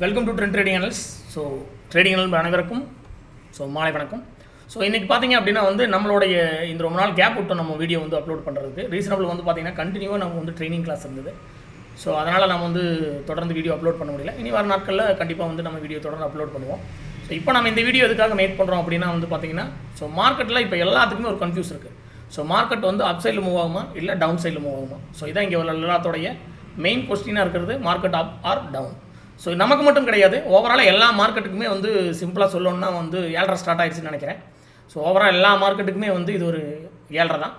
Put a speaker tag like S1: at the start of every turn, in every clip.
S1: Welcome to trend trading அனல்ஸ். So trading அனல் அனைவருக்கும் மாலை வணக்கம். ஸோ இன்றைக்கி பார்த்தீங்க அப்படின்னா நம்மளுடைய இந்த ரொம்ப நாள் கேப் விட்டு நம்ம வீடியோ அப்லோட் பண்ணுறதுக்கு ரீசனபிள் பார்த்தீங்கன்னா கண்டினியூவாக நம்ம ட்ரைனிங் கிளாஸ் இருந்தது. ஸோ அதனால் நம்ம தொடர்ந்து வீடியோ அப்லோட் பண்ண முடியல. இனி வர நாட்களில் கண்டிப்பாக நம்ம வீடியோ தொடர்ந்து அப்லோட் பண்ணுவோம். ஸோ இப்போ நம்ம இந்த வீடியோ எதுக்காக மேக் பண்ணுறோம் அப்படின்னா பார்த்தீங்கன்னா மார்க்கெட்டில் இப்போ எல்லாத்துக்குமே ஒரு கன்ஃபியூஸ் இருக்குது. ஸோ மார்க்கெட் அப் சைடில் மூவ் ஆகுமா இல்லை டவுன் சைடில் மூவ் ஆகுமா? ஸோ இதான் இங்கே எல்லாத்தோடைய மெயின் கொஸ்டினாக இருக்கிறது, market up or down. So நமக்கு மட்டும் கிடையாது, ஓவரால் எல்லா மார்க்கெட்டுக்குமே சிம்பிளாக சொல்லணும்னா ஏழரை ஸ்டார்ட் ஆகிடுச்சுன்னு நினைக்கிறேன். ஸோ ஓவரால் எல்லா மார்க்கெட்டுக்குமே இது ஒரு ஏழரை தான்.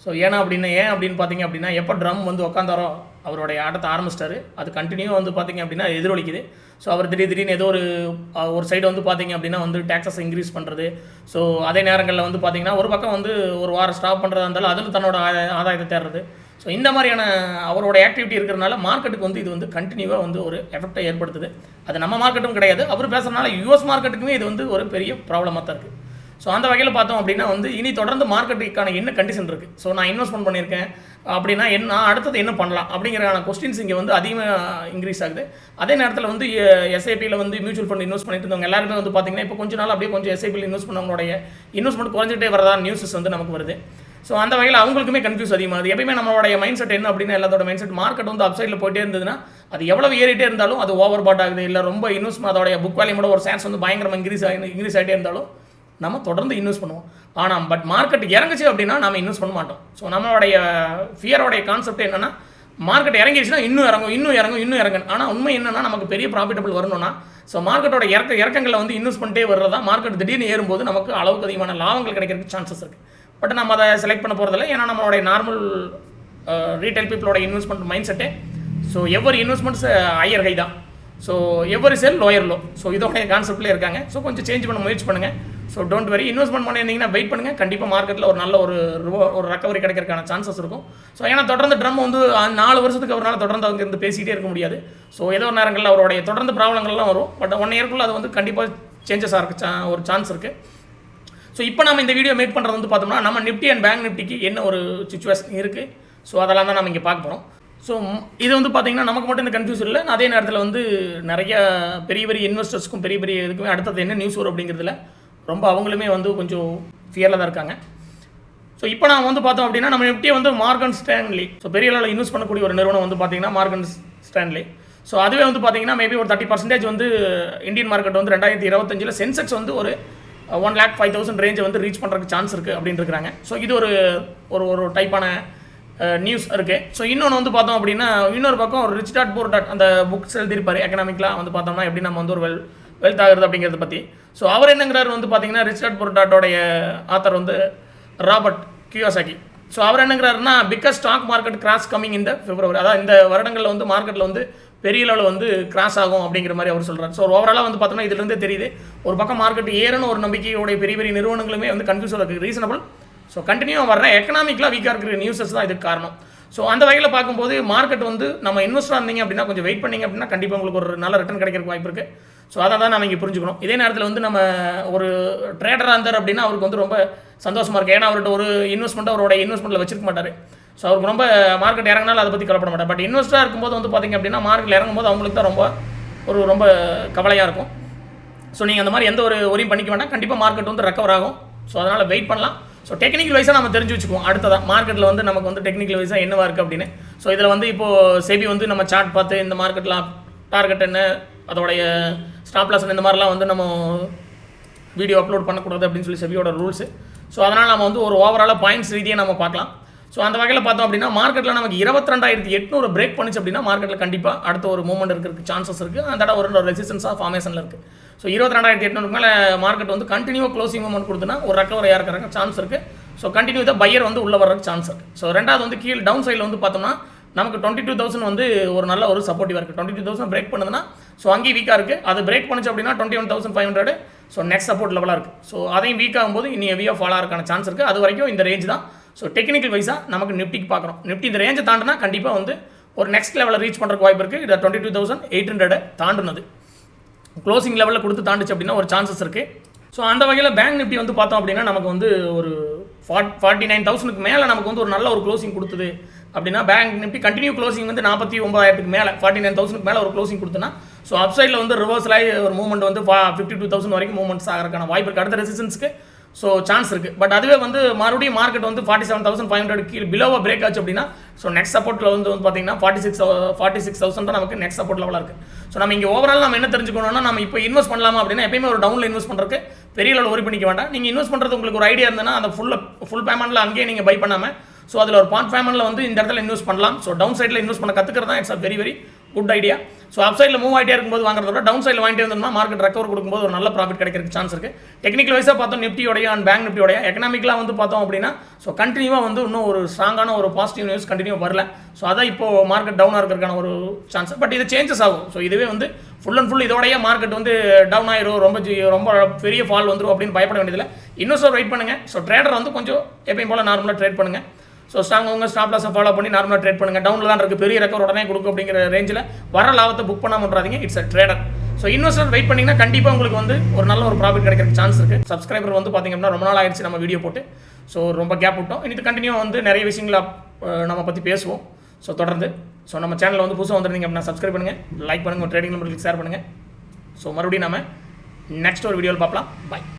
S1: ஸோ ஏன் அப்படின்னு பார்த்தீங்க அப்படின்னா எப்போ ட்ரம் உட்காந்தாரோ அவருடைய ஆட்டத்தை ஆரம்பிச்சிட்டாரு. அது கண்டினியூ பார்த்தீங்க அப்படின்னா எதிரொலிக்குது. ஸோ அவர் திடீர்னு ஏதோ ஒரு சைடு பார்த்தீங்க அப்படின்னா டேக்ஸஸ் இன்க்ரீஸ் பண்ணுறது. ஸோ அதே நேரங்களில் பார்த்தீங்கன்னா ஒரு பக்கம் ஒரு வாரம் ஸ்டாப் பண்ணுறதா இருந்தாலும் அதில் தன்னோட ஆதாயத்தை தேடுறது. ஸோ இந்த மாதிரியான அவரோட ஆக்டிவிட்டி இருக்கிறனால மார்க்கெட்டுக்கு இது கண்டினியூவாக ஒரு எஃபெக்டை ஏற்படுத்துது. அது நம்ம மார்க்கெட்டும் கிடையாது, அவர் பேசுகிறதுனால யூஎஸ் மார்க்கெட்டுக்குமே இது ஒரு பெரிய ப்ராப்ளமாக தான் இருக்குது. ஸோ அந்த வகையில் பார்த்தோம் அப்படின்னா இனி தொடர்ந்து மார்க்கெட்டுக்கான என்ன கண்டிஷன் இருக்குது, ஸோ நான் இன்வெஸ்ட்மெண்ட் பண்ணியிருக்கேன் அப்படின்னா நான் அடுத்தது என்ன பண்ணலாம் அப்படிங்கிறக்கான கொஸ்டின்ஸ் இங்கே அதிகமாக இன்க்ரீஸ் ஆகுது. அதே நேரத்தில் எஸ்ஐபியில் மியூச்சுவல் ஃபண்ட் இன்வெஸ்ட் பண்ணிட்டு இருந்தவங்க எல்லாருமே பார்த்தீங்கன்னா இப்போ கொஞ்ச நாள் அப்படியே கொஞ்சம் எஸ்ஐபியில் இன்வெஸ்ட் பண்ணவங்களுடைய இன்வெஸ்ட்மெண்ட் குறைஞ்சிட்டே வரதா நியூஸஸ் நமக்கு வருது. ஸோ அந்த வகையில் அவங்களுக்குமே கன்ஃபியூஸ் அதிகமாகுது. எப்பயுமே நம்மளுடைய மைண்ட் செட் என்ன அப்படின்னா எல்லாத்தோட மைண்ட் செட் மார்க்கெட் அப் சைடில் போயிட்டே இருந்ததுன்னா அது எவ்வளோ ஏறிட்டே இருந்தாலும் அது ஓவர் பாட் ஆகுது, இல்லை ரொம்ப இன்வெஸ்ட்மெண்ட் அதோடைய புக் வேல்யூமோட ஒரு ஷேர்ஸ் பயங்கரமாக இன்க்ரீஸ் ஆகிட்டே இருந்தாலும் நம்ம தொடர்ந்து இன்வெஸ்ட் பண்ணுவோம். ஆனால் பட் மார்க்கெட் இறங்குச்சு அப்படின்னா நம்ம இன்வெஸ்ட் பண்ண மாட்டோம். ஸோ நம்மளுடைய ஃபியரோடைய கான்செப்ட் என்னென்னா மார்க்கெட் இறங்கிடுச்சுன்னா இன்னும் இறங்கும். ஆனால் உண்மை என்னென்னா நமக்கு பெரிய ப்ராஃபிட்டபிள் வரணும்னா ஸோ மார்க்கெட்டோட இறக்கங்களில் இன்வெஸ்ட் பண்ணிட்டே வர்றதா மார்க்கெட் திடீர்னு ஏறும்போது நமக்கு அளவுக்கு அதிகமான லாபங்கள் கிடைக்கிறதுக்கு சான்சஸ் இருக்குது. பட் நம்ம அதை செலக்ட் பண்ண போகிறதில்ல. ஏன்னா நம்மளுடைய நார்மல் ரீட்டைல் பீப்புளோட இன்வெஸ்ட்மெண்ட் மைண்ட் செட்டே so every investments higher high தான், ஸோ எவ்வரி செல் லோயர் லோ. ஸோ இதோடைய கான்செப்ட்லேயே இருக்காங்க. ஸோ கொஞ்சம் சேஞ்ச் பண்ண முயற்சி பண்ணுங்கள். ஸோ டோன்ட் வெரி, இன்வெஸ்ட்மெண்ட் பண்ணியிருந்தீங்கன்னா வெயிட் பண்ணுங்கள். கண்டிப்பாக மார்க்கெட்டில் ஒரு நல்ல ஒரு ரெக்கவரி கிடைக்கிறதுக்கான சான்சஸ் இருக்கும். ஸோ ஏன்னா தொடர்ந்து ட்ரம் 4 வருஷத்துக்கு அவரால் தொடர்ந்து அவங்க இருந்து பேசிகிட்டே இருக்க முடியாது. ஸோ ஏதோ ஒரு நேரங்களில் அவருடைய தொடர்ந்து ப்ராப்ளங்கள்லாம் வரும். பட் 1 இயர்க்குள்ளே அது கண்டிப்பாக சேஞ்சஸ் ஆகிறதுக்கு ஒரு சான்ஸ் இருக்குது. ஸோ இப்போ நம்ம இந்த வீடியோ மேக் பண்ணுறது பார்த்தோம்னா நம்ம நிஃப்டி அண்ட் பேங்க் நிஃப்டிக்கு என்ன ஒரு சிச்சுவேஷன் இருக்குது, ஸோ அதெல்லாம் தான் நம்ம இங்கே பார்க்க போகிறோம். ஸோ இது பார்த்தீங்கன்னா நமக்கு மட்டும் இந்த கன்ஃபியூஸ் இல்லை, அதே நேரத்தில் நிறைய பெரிய இன்வெஸ்டர்ஸ்க்கும் பெரிய இதுக்குமே அடுத்தது என்ன நியூஸ் வரும் அப்படிங்கிறதுல ரொம்ப அவங்களுமே கொஞ்சம் ஃபியரில் தான் இருக்காங்க. ஸோ இப்போ நான் பார்த்தோம் அப்படின்னா நம்ம நிஃப்டியை மார்கன் ஸ்டான்லி, ஸோ பெரிய அளவில் இன்வெஸ்ட் பண்ணக்கூடிய ஒரு நிறுவனம் பார்த்தீங்கன்னா மார்கன் ஸ்டான்லி. ஸோ அதுவே பார்த்தீங்கன்னா மேபி ஒரு 30% இந்தியன் மார்க்கெட் 2025 சென்செக்ஸ் ஒரு 1,05,000 ரேஞ்சை ரீச் பண்ணுறதுக்கு சான்ஸ் இருக்குது அப்படின்னு இருக்கிறாங்க. ஸோ இது ஒரு டைப்பான நியூஸ் இருக்குது. ஸோ இன்னொன்று பார்த்தோம் அப்படின்னா இன்னொரு பக்கம் ஒரு ரிச் டாட் போர் டாட் அந்த புக்ஸ் எழுதியிருப்பார் எக்கனாமிக்லாம் பார்த்தோம்னா எப்படி நம்ம ஒரு வெல்த் ஆகுறது அப்படிங்கிறத பற்றி. ஸோ அவர் என்னங்கிறார் பார்த்தீங்கன்னா ரிச் டாட் போர் டாட்டோடைய ஆத்தர் ராபர்ட் கியோசாகி. ஸோ அவர் என்னங்கிறாருன்னா because stock market crash coming இந்த பிப்ரவரி, அதாவது இந்த வருடங்களில் மார்க்கெட்டில் பெரிய லெவலில் கிராஸ் ஆகும் அப்படிங்கிற மாதிரி அவர் சொல்கிறார். ஸோ ஓவராலாக பார்த்தோம்னா இதுலேருந்தே தெரியுது ஒரு பக்கம் மார்க்கெட் ஏறுன்னு ஒரு நம்பிக்கையோடைய பெரிய நிறுவனங்களுமே கன்ஃபியூஸாக இருக்குது. ரீசனபிள். ஸோ கண்டினியூ வர்ற எக்கனாமிக்கலாக வீக்காக இருக்கிற நியூஸஸ் தான் இதுக்கு காரணம். ஸோ அந்த வகையில் பார்க்கும்போது மார்க்கெட் நம்ம இன்வெஸ்டராக இருந்தீங்க அப்படின்னா கொஞ்சம் வெயிட் பண்ணிங்க அப்படின்னா கண்டிப்பாக உங்களுக்கு ஒரு நல்ல ரிட்டர்ன் கிடைக்கிறதுக்கு வாய்ப்பு இருக்குது. ஸோ அதை தான் நம்ம இங்கே புரிஞ்சுக்கணும். இதே நேரத்தில் நம்ம ஒரு ட்ரேடராக இருந்தார் அப்படின்னா அவருக்கு ரொம்ப சந்தோஷமாக இருக்குது. ஏன்னா அவர்கிட்ட ஒரு இன்வெஸ்ட்மெண்ட்டை அவரோட இன்வெஸ்ட்மெண்ட்டில் வச்சிருக்க மாட்டார். ஸோ அவருக்கு ரொம்ப மார்க்கெட் இறங்கினாலும் அதை பற்றி கவலைப்பட மாட்டார். பட் இன்வெஸ்டராக இருக்கும்போது பார்த்திங்க அப்படின்னா மார்க்கெட் இறங்கும்போது அவங்களுக்கு தான் ரொம்ப கவலையாக இருக்கும். ஸோ நீங்கள் அந்த மாதிரி எந்த ஒரு ஒரியும் பண்ணிக்க வேண்டாம். கண்டிப்பாக மார்க்கெட் ரெக்கவர் ஆகும். ஸோ அதனால் வெயிட் பண்ணலாம். ஸோ டெக்னிக்கல் வைஸாக நம்ம தெரிஞ்சு வச்சுக்குவோம். அடுத்ததான் மார்க்கெட்டில் நமக்கு டெக்னிக்கல் வைஸாக என்னவாக இருக்குது அப்படின்னு. ஸோ இதில் இப்போது செபி நம்ம சார்ட் பார்த்து இந்த மார்க்கெட்டில் டார்கெட் என்ன, அதோடைய ஸ்டாப் லாஸ் இந்த மாதிரிலாம் நம்ம வீடியோ அப்லோட் பண்ணக்கூடாது அப்படின்னு சொல்லி செபியோட ரூல்ஸு. ஸோ அதனால் நம்ம ஒரு ஓவராலாக பாயிண்ட்ஸ் ரீதியாக நம்ம பார்க்கலாம். ஸோ அந்த வகையில் பார்த்தோம் அப்படின்னா மார்க்கெட்டில் நமக்கு 22,800 பிரேக் பண்ணிச்சு அப்படின்னா மார்க்கெட்டில் கண்டிப்பாக அடுத்த ஒரு மூவ்மெண்ட் இருக்கிறதுக்கு சான்சஸ் இருக்குது. அந்த ஒரு ரெசிஸ்டன்ஸாக ஃபார்மேஷனில் இருக்குது. ஸோ 22,800 மேலே மார்க்கெட் கண்டினியூவாக க்ளோசிங் மூவ்மெண்ட் கொடுத்துனா ஒரு ரெக்கவரி இருக்கிறதுக்கு சான்ஸ் இருக்குது. ஸோ கண்டினியூ தான் பையர் உள்ளே வர்றதுக்கு சான்ஸ் இருக்குது. ஸோ ரெண்டாவது கீழ் டவுன் சைடில் பார்த்தோம்னா நமக்கு 22,000 ஒரு நல்ல ஒரு சப்போர்ட்டிவாக இருக்குது. 22,000 பிரேக் பண்ணுதுன்னா ஸோ அங்கேயும் வீக்காக இருக்குது. அது பிரேக் பண்ணிச்சு அப்படின்னா 21,500 ஸோ நெக்ஸ்ட் சப்போர்ட் லெவலாக இருக்குது. ஸோ அதையும் வீக் ஆகும்போது இனி ஹெவியாக ஃபாலோ ஆகிறதுக்கான சான்ஸ் இருக்குது. அது வரைக்கும் இந்த ரேஞ்ச் தான். ஸோ டெக்னிக்கல் வைஸாக நமக்கு நிஃப்டிக்கு பார்க்குறோம். நிஃப்டி இந்த ரேஞ்சை தாண்டினா கண்டிப்பாக ஒரு நெக்ஸ்ட் லெவலில் ரீச் பண்ணுறதுக்கு வாய்ப்பு இருக்குது. இதை 22,800 தாண்டுனது க்ளோசிங் லெவலில் கொடுத்து தாண்டுச்சு அப்படின்னா ஒரு சான்சஸ் இருக்குது. ஸோ அந்த வகையில் பேங்க் நிஃப்டி பார்த்தோம் அப்படின்னா நமக்கு ஒரு 49,000க்கு மேலே நமக்கு ஒரு நல்ல ஒரு க்ளோசிங் கொடுத்தது அப்படின்னா பேங்க் நிஃப்டி கண்டினியூ க்ளோசிங் வந்து 49,000க்கு மேலே 49,000க்கு மேலே ஒரு க்ளோசிங் கொடுத்தனா ஸோ அப்சைடில் வந்து ரிவர்ஸில் ஒரு மூவ்மெண்ட் வந்து 52,000 வரைக்கும் மூவ்மெண்ட்ஸ் ஆகிறதுக்கான வாய்ப்பு இருக்குது. அடுத்த ரெசிஸ்டன்ஸ்க்கு ஸோ சான்ஸ் இருக்குது. பட் அதுவே வந்து மறுபடியும் மார்க்கெட் வந்து 47,500 கீழே பிலோவாக பிரேக் ஆச்சு அப்படின்னா ஸோ நெக்ஸ்ட் சப்போர்ட்டில் வந்து பார்த்தீங்கன்னா 46,000 தான் நமக்கு நெக்ஸ்ட் சப்போர்ட் லெவலாக இருக்குது. ஸோ நம்ம இங்கே ஓவரால் நம்ம என்ன தெரிஞ்சுக்கணும்னா நம்ம இப்போ இன்வெஸ்ட் பண்ணலாமா அப்படின்னா எப்பயுமே ஒரு டவுனில் இன்வெஸ்ட் பண்ணுறதுக்கு பெரிய அளவில் ஒரி பண்ணிக்க வேண்டாம். நீங்கள் இன்வெஸ்ட் பண்ணுறது உங்களுக்கு ஒரு ஐடியா இருந்ததுன்னா அந்த ஃபுல் பேமெண்ட்டில் அங்கேயே நீங்கள் பை பண்ணாமல் ஸோ அதில் ஒரு பார்ட் பேமெண்ட்டில் வந்து இந்த இடத்துல இன்வெஸ்ட் பண்ணலாம். ஸோ டவுன் சைடில் இன்வெஸ்ட் பண்ண கற்றுக்கிறது தான் it's a very very good idea. So அப் சைடில் மூவ் ஆகிட்டே இருக்கும்போது வாங்குறத விட டவுன் சைடில் வாங்கிட்டே வந்தோம்னா மார்க்கெட் ரெக்கவர் கொடுக்கும்போது ஒரு நல்ல ப்ராஃபிட் கிடைக்கிறதுக்கு சான்ஸ் இருக்குது. டெக்னிக்கல் வைஸாக பார்த்தோம் நிஃப்டியோடைய அண்ட் பேங்க் நிஃப்டியோடைய எக்கனாமிக்கலாக வந்து பார்த்தோம் அப்படின்னா ஸோ கண்டினியூவாக வந்து இன்னும் ஒரு ஸ்ட்ராங்கான ஒரு பாசிட்டிவ் நியூஸ் கண்டினியூ வரல. ஸோ அதான் இப்போது மார்க்கெட் டவுனாக இருக்கிறதுக்கான ஒரு சான்ஸ். பட் இது சேஞ்சஸ் ஆகும். ஸோ இதுவே வந்து ஃபுல் அண்ட் ஃபுல் இதோடைய மார்க்கெட் வந்து டவுன் ஆயிரும், ரொம்ப பெரிய ஃபால் வந்துடும் அப்படின்னு பயப்பட வேண்டியதில்லை. இன்னும் வெயிட் பண்ணுங்கள். ஸோ ட்ரேடர் வந்து கொஞ்சம் எப்பயும் போல் நார்மலாக ட்ரேட் பண்ணுங்கள். ஸோ உங்கள் ஸ்டாப் லாஸை ஃபாலோ பண்ணி நார்மலாக ட்ரேட் பண்ணுங்கள். டவுனில் தான் இருக்குது, பெரிய ரெக்கவர் உடனே கொடுக்கும் அப்படிங்கிற ரேஞ்சில் வர லாபத்தை புக் பண்ணாமல் பண்ணுறாதீங்க. It's a trader. So investor wait பண்ணிங்கன்னா கண்டிப்பாக உங்களுக்கு வந்து ஒரு நல்ல ஒரு ப்ராஃபிட் கிடைக்கிறதுக்கு சான்ஸ் இருக்குது. சப்ஸ்கிரைபர் வந்து பார்த்திங்க அப்படின்னா ரொம்ப நாள் ஆயிடுச்சு நம்ம வீடியோ போட்டு. ஸோ ரொம்ப கேப் விட்டோம். இன்னைக்கு கண்டினியூ வந்து நிறைய விஷயங்களை நம்ம பற்றி பேசுவோம். ஸோ தொடர்ந்து ஸோ நம்ம சேனலில் வந்து புதுசாக வந்துருந்தீங்க அப்படின்னா சப்ஸ்கிரைப் பண்ணுங்கள், லைக் பண்ணுங்கள், ட்ரேடிங் நம்பருக்கு ஷேர் பண்ணுங்கள். ஸோ மறுபடியும் நம்ம நெக்ஸ்ட் ஒரு வீடியோவில் பார்க்கலாம். பை.